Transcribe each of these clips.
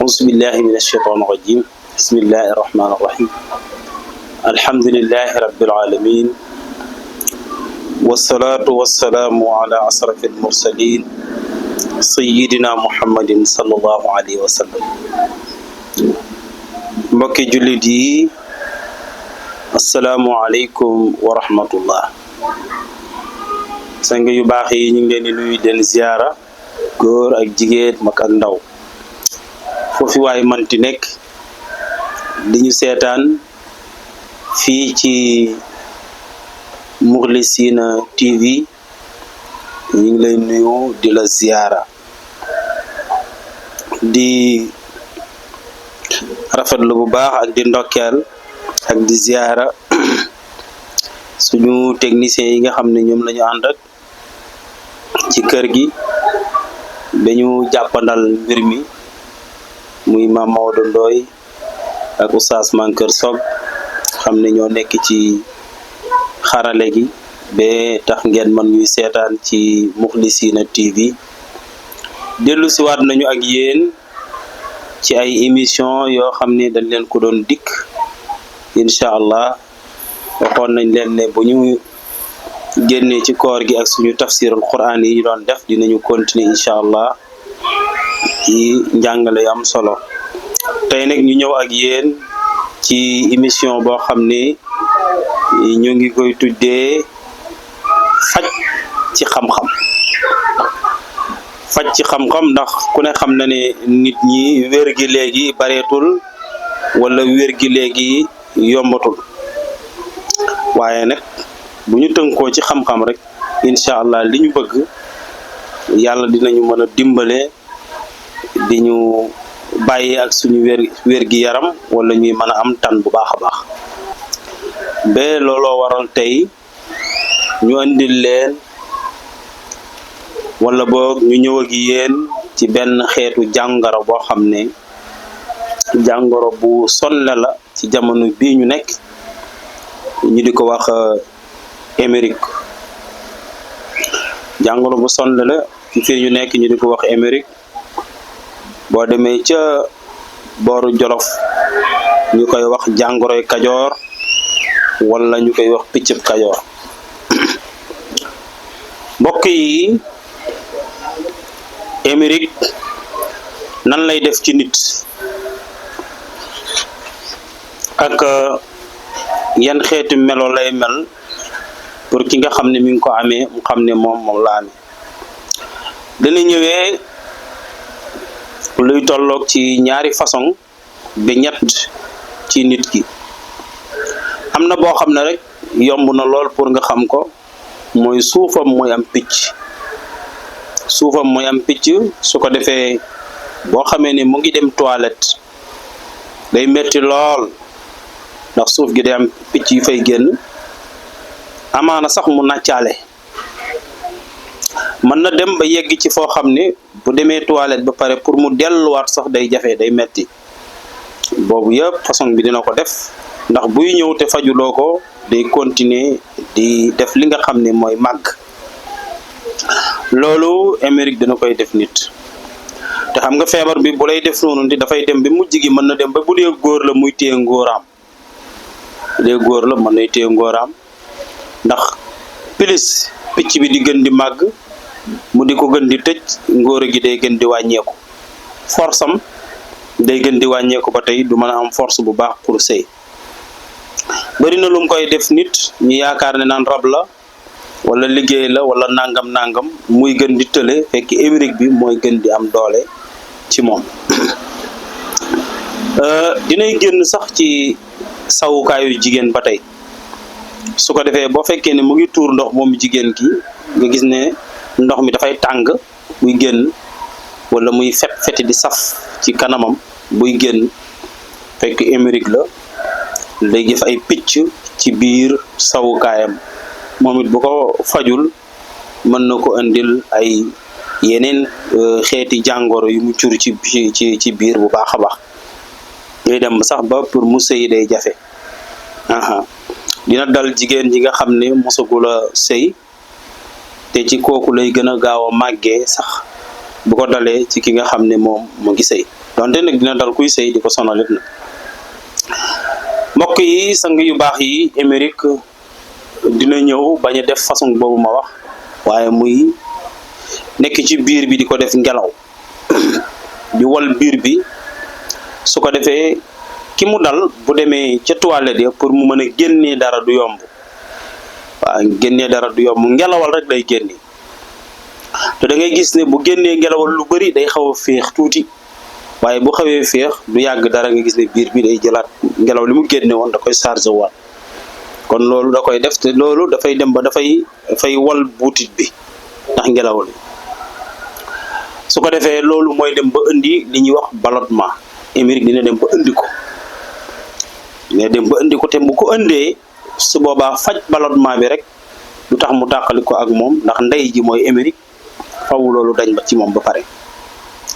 أعوذ بالله من الشيطان الرجيم بسم الله الرحمن الرحيم الحمد لله رب العالمين والصلاة والسلام على أشرف المرسلين سيدنا محمد صلى الله عليه وسلم mbokki jullit yi assalaamu aleykum wa rahmatullah sang yu baax yi ñu ngi leen di nuyu den ziyaara góor ak jigéen mag ak ndaw foofu waay manti nekk di ñu seetaan fii ci Moukhlisina TV ñu ngi lay nuyu di la ziyaara di rafetlu bu baax ak di ndokkeel ak di ziyaara suñu techniciens yi nga xam ne ñoom lañu ànd ak ci kër gi dañu jàppandal mbir mi muy Mame Maodo Ndoye ak Oustaz Mankeur Sob xam ne ñoo nekk ci xarale gi ba tax ngeen mën ñuy seetaan ci Moukhlisina TV dellu si waat nañu ak yéen ci ay émission yoo xam ne dañ leen ko doon dikk incha allah waxoon nañ leen ne bu ñu génnee ci koor gi ak suñu tafsirul quran yi ñu doon def dinañu continuer incha allah ci njàngale yu am solo tey nag ñu ñëw ak yéen ci émission boo xam ne ñu ngi koy tuddee faj ci xam-xam faj ci xam-xam ndax ku ne xam na ne nit ñi wér gi léegi bareetul wala wér gi léegi yombatul waaye nag bu ñu tënkoo ci xam-xam rek incha allah li ñu bëgg yàlla dinañu mën a dimbale di ñu bàyyi ak suñu wér gi yaram wala ñuy mën a am tan bu baax a baax ba looloo waral tey ñu andil leen wala boog ñu ñëw ak yéen ci benn xeetu jàngoro boo xam ne jàngoro bu sonle la ci jamono bii ñu nekk ñu di ko wax Amérique jàngoro bu sonle la ci fii ñu nekk ñu di ko wax Amérique boo demee ca booru Jolof ñu koy wax jàngoroy Kajoor wala ñu koy wax piccub Kajoor mbokk yi Amérique nan lay def ci nit ak yan xeetu melo lay mel pour ki nga xam ne mi ngi ko amee mu xam ne moom la amee dana ñëwee luy tolloog ci ñaari façon ba ñett ci nit ki am na boo xam ne rek yomb na lool pour nga xam ko mooy suufam mooy am picc suufam mooy am picc su ko defee boo xamee ne mu ngi dem toilette day metti lool ndax suuf gi day am picc yu fay génn amaana sax mu nàccaale mën na dem ba yegg ci foo xam ne bu demee toilette ba pare pour mu delluwaat sax day jafe day metti boobu yëpp façon bi dina ko def ndax buy ñëw te fajuloo ko day continuer di def li nga xam ne mooy màgg loolu Amérique dina koy def nit te xam nga feebar bi bu lay def noonu dafay dem ba mujj gi mën na dem ba bu dee góor la muy téye ngóoraam bu dee góor la mën nay téye ngóoraam ndax plus picc bi di gën di màgg mu di ko gën di tëj ngóor gi day gën di wàññeeku force am day gën di wàññeeku ba tey du mën a am force bu baax pour sëy bari na lu mu koy def nit ñu yaakaar ne naan rab la wala liggéey la wala nangam muy gën di tële fekk Amérique bi mooy gën di am doole ci moom dinay génn sax ci sawukaayu jigéen ba tey su ko defee boo fekkee ne mu ngi tuur ndox moom jigéen ki nga gis ne ndox mi dafay tàng muy génn wala muy feti di saf ci kanamam buy génn fekk Amérique la day def ay picc ci biir sawukaayam moom it bu ko fajul mën na ko indil ay yeneen xeeti jàngoro yu mu cur ci biir bu baax a baax day dem sax ba pour mu sëy day jafe dina dal jigéen ji nga xam ne mosagula sëy te ci kooku lay gën a gaaw a màggee sax bu ko dalee ci ki nga xam ne moom mu ngi sëy donte nag dina dal kuy sëy di ko sonalit na. mbokk yi sang yu baax yi Amérique dina ñëw bañ a def façon boobu ma wax waaye muy nekk ci biir bi di ko def ngelaw di wal biir bi su ko defee ki mu dal bu demee ca toilette ya pour mu mën a génnee dara du yomb. waaw génnee dara du yomb ngelawal rek day génne te da ngay gis ne bu génnee ngelawal lu bari day xaw a féex tuuti waaye bu xawee féex du yàgg dara nga gis ne biir bi day jëlaat ngelaw li mu génne woon da koy chargé waat kon loolu da koy def te loolu dafay dem ba dafay wal buutit bi ndax ngelaw li su ko defee loolu mooy dem ba indi li ñuy wax ballonnement. Amérique dina dem ba indi ko te bu ko indee su boobaa faj ballonnement bi rek du tax mu tàqali ko ak moom ndax ndey ji mooy Amérique faw loolu dañ ba ci moom ba pare.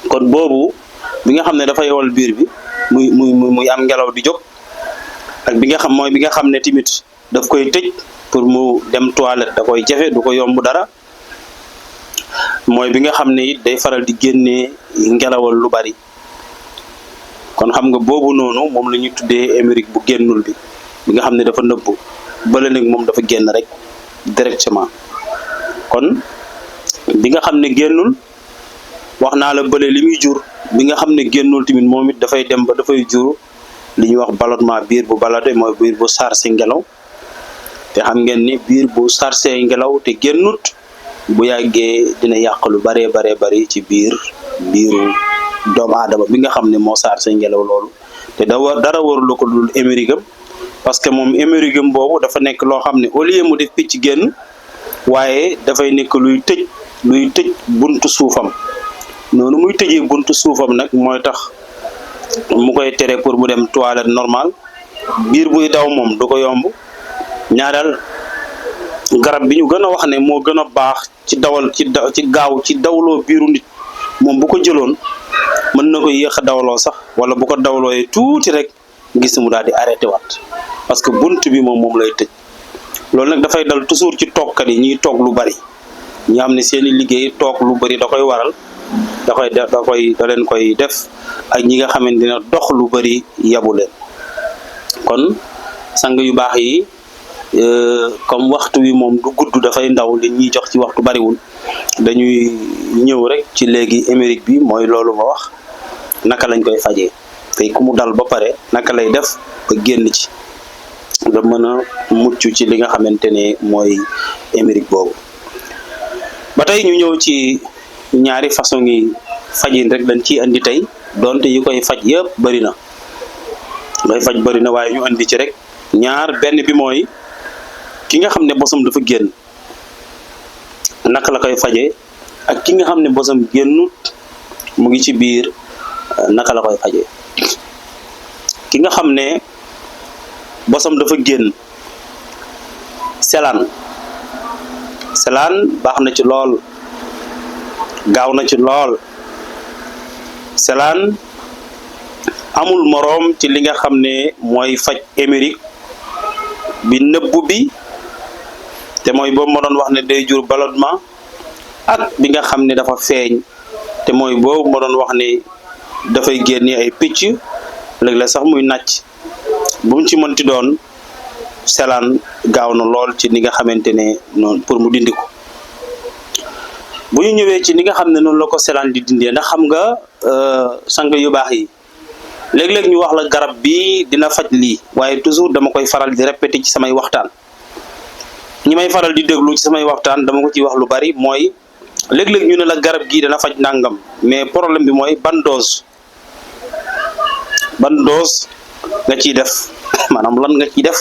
kon boobu bi nga xam ne dafay wal biir bi muy am ngelaw di jóg ak bi nga xam ne tamit daf koy tëj pour mu dem toilette da koy jafe du ko yomb dara mooy bi nga xam ne it day faral di génnee ngelawal lu bari. kon xam nga boobu noonu moom la ñuy tuddee Amérique bu génnul bi nga xam ne dafa nëbbu bële nag moom dafa génn rek directement. kon bi nga xam ne génnul wax naa la bële li muy jur bi nga xam ne génnul tamit moom it dafay dem ba dafay jur li ñuy wax ballonnement biir bu ballonné mooy biir bu sarse ngelaw te xam ngeen ni biir bu sarse ngelaw te génnut bu yàggee dina yàq lu baree bari ci biiru doomu aadama bi nga xam ne moo sarse ngelaw loolu te dara warulu ko dul Amérique parce que moom Amérique boobu dafa nekk loo xam ne au lieu mu def picc génn waaye dafay nekk luy tëj buntu suufam noonu muy tëjee buntu suufam nag mooy tax mu koy tere pour mu dem toilette normal biir buy daw moom du ko yomb. ñaareel garab bi ñu gën a wax ne moo gën a baax ci dawloo biiru nit moom bu ko jëloon mën na ko yéex a dawloo sax wala bu ko dawlooyee tuuti rek gis mu daal di arrêté waat parce que bunt bi moom lay tëj. loolu nag dafay dal toujours ci toogkat yi ñuy toog lu bari ñi xam ne seeni liggéey toog lu bari da koy waral da leen koy def ak ñi nga xamante ne dox lu bari yabu leen. kon sang yu baax yi comme waxtu wi moom du gudd dafay ndaw li ñuy jox ci waxtu bariwul dañuy ñëw rek ci léegi Amérique bi mooy loolu ma wax naka lañ koy fajee tey ku mu dal ba pare naka lay def ba génn ci ba mën a mucc ci li nga xamante ne mooy Amérique boobu. ba tey ñu ñëw ci ñaari façon yi fajin rek dañ ciy andi tey donte yi koy faj yëpp bari na waaye ñu andi ci rek ñaar. benn bi mooy ki nga xam ne bosam dafa génn naka la koy fajee ak ki nga xam ne bosam génnut mu ngi ci biir naka la koy fajee. ki nga xam ne bosam dafa génn selaan baax na ci lool gaaw na ci lool. selaan amul moroom ci li nga xam ne mooy faj Amérique bi nëbbu bi te mooy boobu ma doon wax ne day jur ballonnement ak bi nga xam ne dafa feeñ te mooy boobu ma doon wax ne dafay génne ay picc léeg-léeg sax muy nàcc bu mu ci mënti doon selaan gaaw na lool ci ni nga xamante ne noonu pour mu dindi ko. bu ñu ñëwee ci ni nga xam ne noonu la ko selaan di dindee ndax xam nga sang yu baax yi léeg-léeg ñu wax la garab bi dina faj lii waaye toujours dama koy faral di répéter ci samay waxtaan. ñi may faral di déglu ci samay waxtaan dama ko ciy wax lu bari mooy léeg-léeg ñu ne la garab gii dana faj nangam mais problème bi mooy ban dose nga ciy def maanaam lan nga ciy def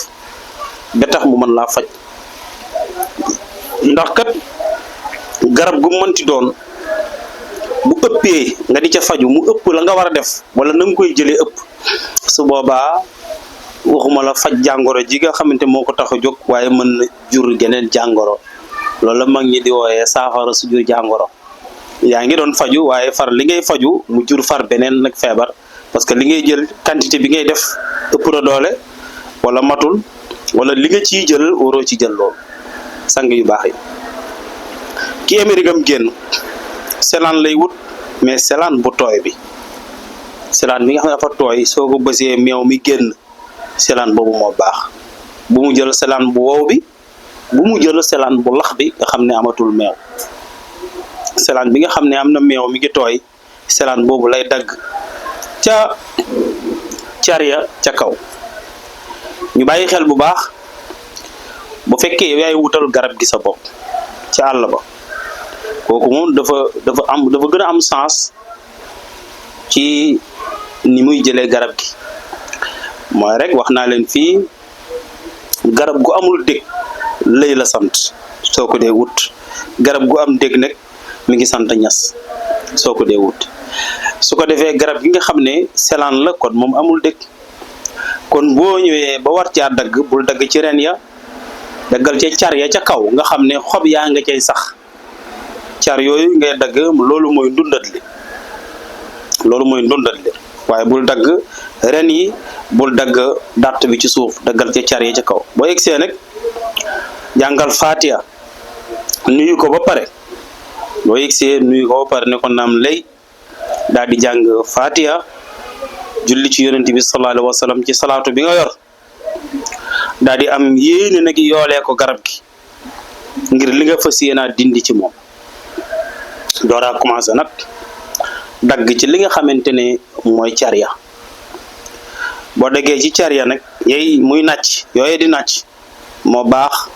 ba tax mu mën laa faj. ndax kat garab gu mënti doon bu ëppee nga di ca faju mu ëpp la nga war a def wala na nga koy jëlee ëpp su boobaa waxuma la faj jàngoro ji nga xamante moo ko tax a jóg waaye mën na jur geneen jàngoro loolu la mag ñi di wooyee saafara su jur jàngoro. yaa ngi doon faju waaye far li ngay faju mu jur far beneen nag feebar parce que li ngay jël quantité bi ngay def ëpp na doole wala matul wala li nga ciy jël waroo ci jël loolu. sang yu baax yi ki Amérique am génn selaan lay wut mais selaan bu tooy bi selaan bi nga xam ne dafa tooy soo ko bësee meew mi génn selaan boobu moo baax. bu mu jël selaan bu wow bi, bu mu jël selaan bu lax bi nga xam ne amatul meew. selaan bi nga xam ne am na meew mi ngi tooy selaan boobu lay dagg ca cariya ca kaw. ñu bàyyi xel bu baax, bu fekkee yow yaay wutal garab gi sa bopp ca àll ba, kooku moom dafa gën a am sens ci ni muy jëlee garab gi. mooy rek wax naa leen fii, garab gu amul dég lay la sant soo ko dee wut. garab gu am dég nag mi ngi sant ñas soo ko dee wut. su ko defee garab gi nga xam ne selaan la kon moom amul dég, kon boo ñëwee ba war caa dagg, bul dagg ci ren ya, daggal ca car ya ca kaw nga xam ne xob yaa nga cay sax. car yooyu ngay dagg, loolu mooy ndundat li, loolu mooy ndundat li. waaye bul dagg ren yi, bul dagg dàtt bi ci suuf, daggal ca car ya ca kaw. boo yegsee nag jàngal Fatiha, nuyu ko ba pare. boo yegsee nuyu ko ba pare ne ko naam lay, daal di jàng Fatiha, julli ci yonent bi sallallahu alayhi wa sallam ci salaatu bi nga yor, daal di am yéene nag yoolee ko garab gi ngir li nga fas yéenaa dindi ci moom. dooraa commencé nag dagg ci li nga xamante ne mooy car ya. boo daggee ci car ya nag yey muy nàcc, yooye di nàcc moo baax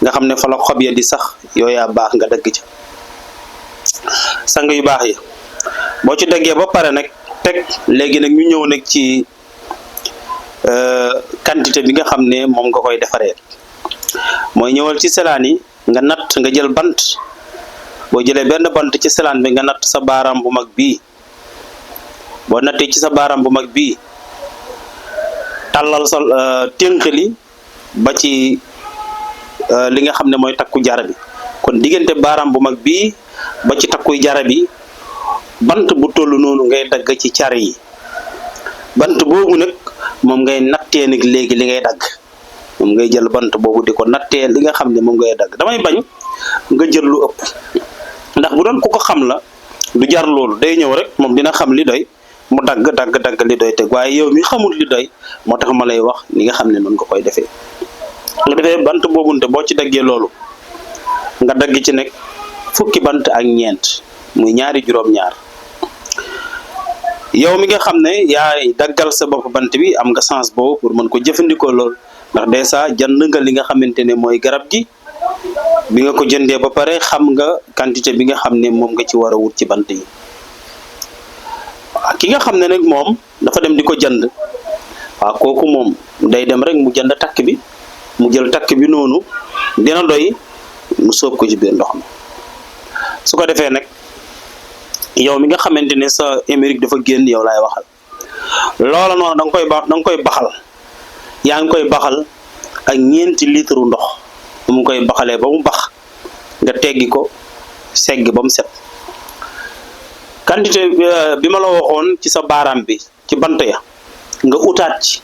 nga xam ne fa la xob ya di sax, yooyaa baax nga dagg ca. sang yu baax yi boo ci daggee ba pare nag teg, léegi nag ñu ñëw nag ci quantité bi nga xam ne moom nga koy defaree. mooy ñëwal ci selaan yi nga natt, nga jël bant. boo jëlee benn bant ci selaan bi nga natt sa baaraam bu mag bii. boo nattee ci sa baaraam bu mag bii, tàllal sa tënk li ba ci li nga xam ne mooy takku jara bi. kon diggante baaraam bu mag bii ba ci takkuy jara bi, bant bu toll noonu ngay dagg ci car yi. bant boobu nag moom ngay nattee nag léegi li ngay dagg, moom ngay jël bant boobu di ko nattee li nga xam ne moom ngay dagg. damay bañ nga jël lu ëpp, ndax bu doon ku ko xam la du jar loolu, day ñëw rek moom dina xam li doy mu dagg li doy teg. waaye yow mi xamul li doy, moo tax ma lay wax ni nga xam ne noonu nga koy defee. nga defee bant boobunte boo ci daggee loolu, nga dagg ci nekk fukki bant ak ñeent, muy ñaari juróom-ñaar. yow mi nga xam ne yaay daggal sa bopp bant bi, am nga sens boobu pour mën ko jëfandikoo lool, ndax dèjà jënd nga li nga xamante ne mooy garab gi. bi nga ko jëndee ba pare xam nga quantité bi nga xam ne moom nga ci war a wut ci bant yi. ki nga xam ne nag moom dafa dem di ko jënd, waaw kooku moom day dem rek mu jënd takk bi, mu jël takk bi noonu dina doy, mu sóob ko ci biir ndox mi. su ko defee nag yow mi nga xamante ne sa émerique dafa génn, yow laay waxal. loola noonu da nga koy baxal. yaa ngi koy baxal ak 4 litre ndox. mu ngi koy baxalee ba mu bax, nga teggi ko segg ba mu set. quantité bi ma la waxoon ci sa baaraam bi ci bant ya, nga utaat ci.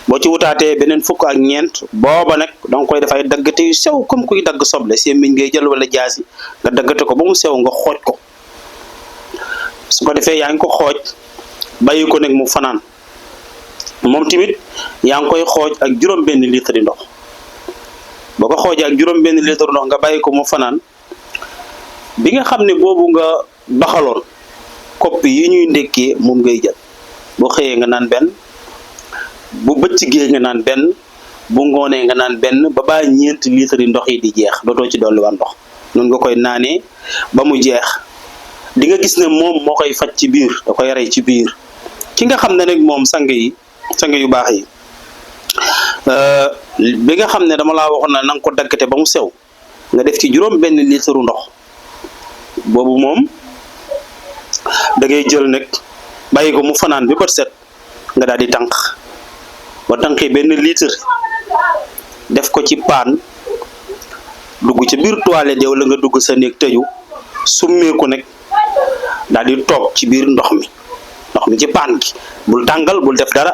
boo ci wutaatee beneen fukk ak ñeent, booba nag da nga koy def ay daggate yu sew comme kuy dagg soble. sémmiñ ngay jël wala jaasi, nga daggate ko ba mu sew, nga xooj ko. su ko defee yaa ngi ko xooj, bàyyi ko nag mu fanaan. moom tamit yaa ngi koy xooj ak juróom-benn litre ndox. boo ko xoojee ak juróom-benn litre ndox nga bàyyi ko mu fanaan. bi nga xam ne boobu nga baxaloon, kopp yi ñuy ndekkee moom ngay jël. boo xëyee nga naan benn, bu bëccëgee nga naan benn, bu ngoonee nga naan benn, ba baa 4 litres ndox yi di jeex, dootoo ci dolli waan ndox. noonu nga koy naanee ba mu jeex. di nga gis ne moom moo koy faj ci biir, da koy rey ci biir. ki nga xam ne nag moom sang yu baax yi, bi nga xam ne dama laa waxoon na nga ko daggate ba mu sew, nga def ci juróom-benn litre ndox. boobu moom da ngay jël nag bàyyi ko mu fanaan bi bët set, nga daal di tànq. ba tànqee benn litre, def ko ci paan, dugg ci biir toilette wala nga dugg sa néeg tëju, summeeku nag daal di toog ci biir ndox mi ci paan gi. bul tàngal, bul def dara,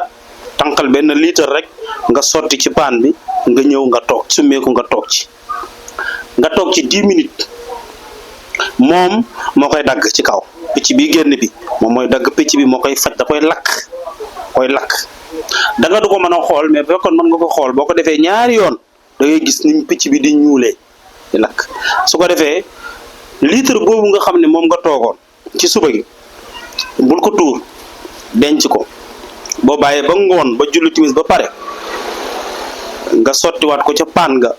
tànqal benn litre rek nga sotti ci paan bi, nga ñëw nga toog, summeeku nga toog ci 10 minutes. moom moo koy dagg ci kaw picc bi génn bi moom mooy dagg picc bi moo koy faj da koy lakk da nga du ko mën a xool mais bu fekkoon mën nga ko xool boo ko defee ñaari yoon da ngay gis niñ picc bi di ñuulee di lakk su ko defee litre boobu nga xam ne moom nga toogoon ci suba gi bul ko tuur denc ko boo bàyyee ba ngoon ba julli timis ba pare nga sottiwaat ko ca paan nga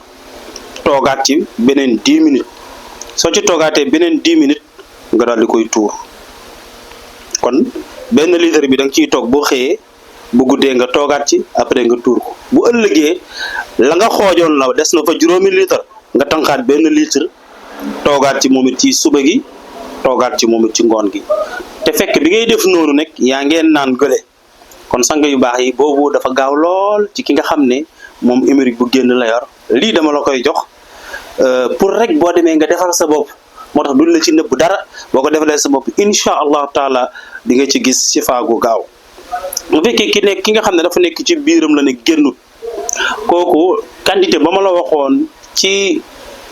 toogaat ci beneen 10 minutes soo ci toogaatee beneen 10 minutes nga daal di koy tuur kon benn litre bi da nga ciy toog boo xëyee bu guddee nga toogaat ci après nga tuur ko bu ëllëgee la nga xoojoon la des na fa juróomi litre nga tànqaat benn litre toogaat ci moom it ci suba gi toogaat ci moom it ci ngoon gi te fekk bi ngay def noonu nag yaa ngeen naan gële kon sang yu baax yi boobu dafa gaaw lool ci ki nga xam ne moom hémorroïde bu génn la yor lii dama la koy jox pour rek boo demee nga defal sa bopp moo tax duñ la ci nëbb dara boo ko defalee sa bopp incha allahu taala di nga ci gis sifa gu gaaw bu fekkee ki nga xam ne dafa nekk ci biiram la ne génnut kooku quantité ba ma la waxoon ci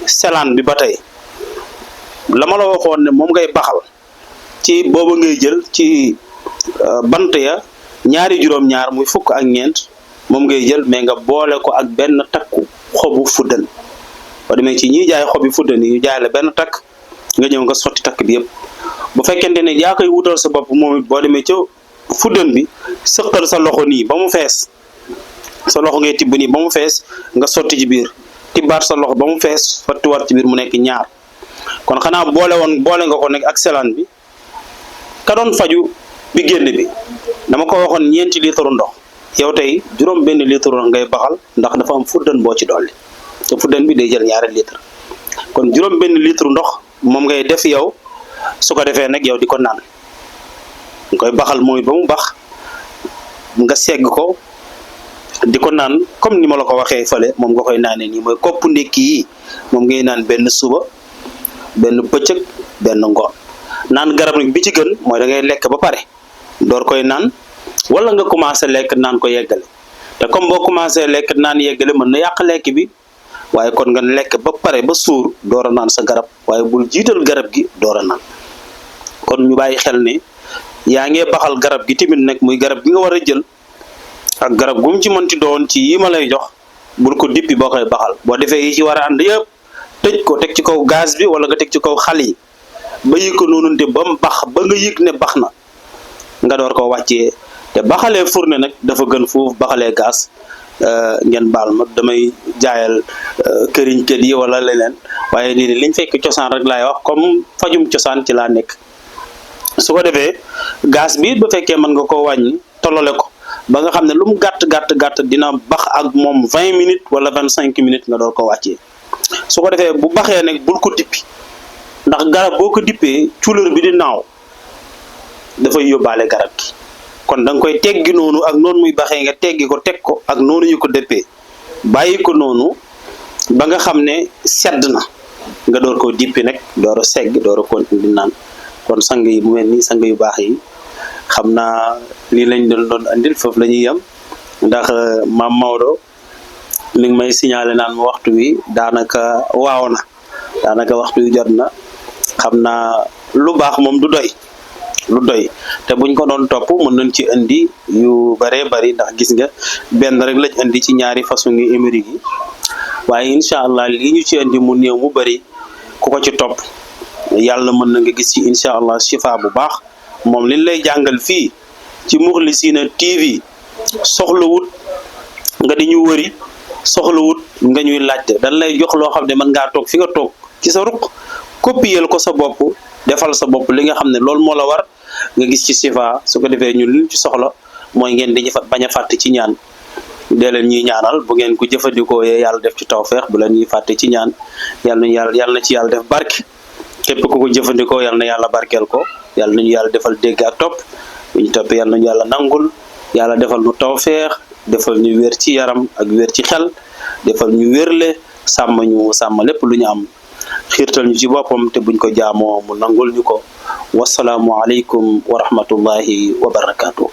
selaan bi ba tey la ma la waxoon ne moom ngay baxal ci booba ngay jël ci bant ya ñaari juróom-ñaar muy fukk ak ñeent moom ngay jël mais nga boole ko ak benn takku xobu fuddan boo demee ci ñiy jaay xobi fuddan yi ñu jaay la benn takk nga ñëw nga sotti takk bi yëpp bu fekkente ne yaa koy wutal sa bopp moom it boo demee ca fuddan bi sëqal sa loxo nii ba mu fees sa loxo ngay tibb nii ba mu fees nga sotti ci biir tibbaat sa loxo ba mu fees sottiwaat ci biir mu nekk ñaar kon xanaa boole nga ko nekk ak selaan bi ka doon faju bi génn bi dama ko waxoon 4 litre ndox yow tey juróom benn litre ndox ngay baxal ndax dafa am fuddan boo ci dolli te fuddan bi day jël 2 litre kon juróom benn litre ndox moom ngay def yow su ko defee nag yow di ko naan nga koy baxal mooy ba mu bax nga segg ko di ko naan comme ni ma la ko waxee fële moom nga koy naanee nii mooy kopp ndékki yi moom ngay naan benn suba benn pëccëg benn ngoon naan garab nag bi ci gën mooy da ngay lekk ba pare door koy naan wala nga commencé lekk naan ko yeggale te comme boo commencé lekk naan yeggale mën na yàq lekk bi waaye kon nga lekk ba pare ba suur door a naan sa garab waaye bul jiital garab gi door a naan kon ñu bàyyi xel ne yaa ngee baxal garab gi tamit nag muy garab gi nga war a jël ak garab gu mu ci mënti doon ci yi ma lay jox bul ko dippi boo koy baxal boo defee yi ci war a ànd yëpp tëj ko teg ci kaw gaz bi wala nga teg ci kaw xal yi ba yëg ko noonu te ba mu bax ba nga yëg ne bax na nga door ko wàccee te baxalee fourne nag dafa gën foofu baxalee gaz ngeen baal ma damay jaayal këriñ kët yi wala leneen waaye nii liñ fekk cosaan rek laay wax comme fajum cosaan ci laa nekk su ko defee gaz bi ba fekkee mën nga koo wàññi tollale ko ba nga xam ne lu mu gàtt dina bax ak moom 20 minutes wala 25 minutes nga door ko wàccee su ko defee bu baxee nag bul ko dippi ndax garab boo ko dippee couleur bi di naaw dafay yóbbaale garab gi kon da nga koy teggi noonu ak noonu muy baxee nga teggi ko teg ko ak noonu ñu ko dëppee bàyyi ko noonu ba nga xam ne sedd na nga door koo dippi nag door a segg door a continuer di naan kon sang yi mu mel ni sang yu baax yi xam naa lii lañ doon andil foofu la ñuy yem ndax maam Maodo mi ngi may signalé naan ma waxtu wi daanaka waaw na daanaka waxtu wi jot na xam naa lu baax moom du doy te buñ ko doon topp mën nañ ci indi yu bëree bëri ndax gis nga benn rek lañ indi ci ñaari façon yi hémorroïde yi waaye incha allah lii ñu ci indi mu néew mu bëri ku ko ci topp yàlla mën na nga gis ci incha allah shifa bu baax moom liñ lay jàngal fii ci Moukhlisina TV soxlawut nga di ñu wëri soxlawut nga ñuy laajte dañ lay jox loo xam ne mën ngaa toog fi nga toog ci sa ruq copier ko sa bopp defal sa bopp li nga xam ne loolu moo la war nga gis ci sifa su ko defee ñun liñ ci soxla mooy ngeen di bañ a fàtte ci ñaan dee leen ñuy ñaanal bu ngeen ko jëfandikoo yee yàlla def ci tawfeex bu leen ñuy fàtte ci ñaan yàlla na ci yàlla def barke képp ku ko jëfandikoo yàlla na yàlla barkeel ko yàlla nañu yàlla defal dégg ak topp bu ñu toppee yàlla nañu yàlla nangul yàlla defal nu tawfeex defal ñu wér ci yaram ak wér ci xel defal ñu wérle sàmm lépp lu ñu am xiirtal ñu ci boppam te buñ ko jaamoo mu nangul ñu ko wasalaamu aleykum wa rahmatullahi wa barakaatu.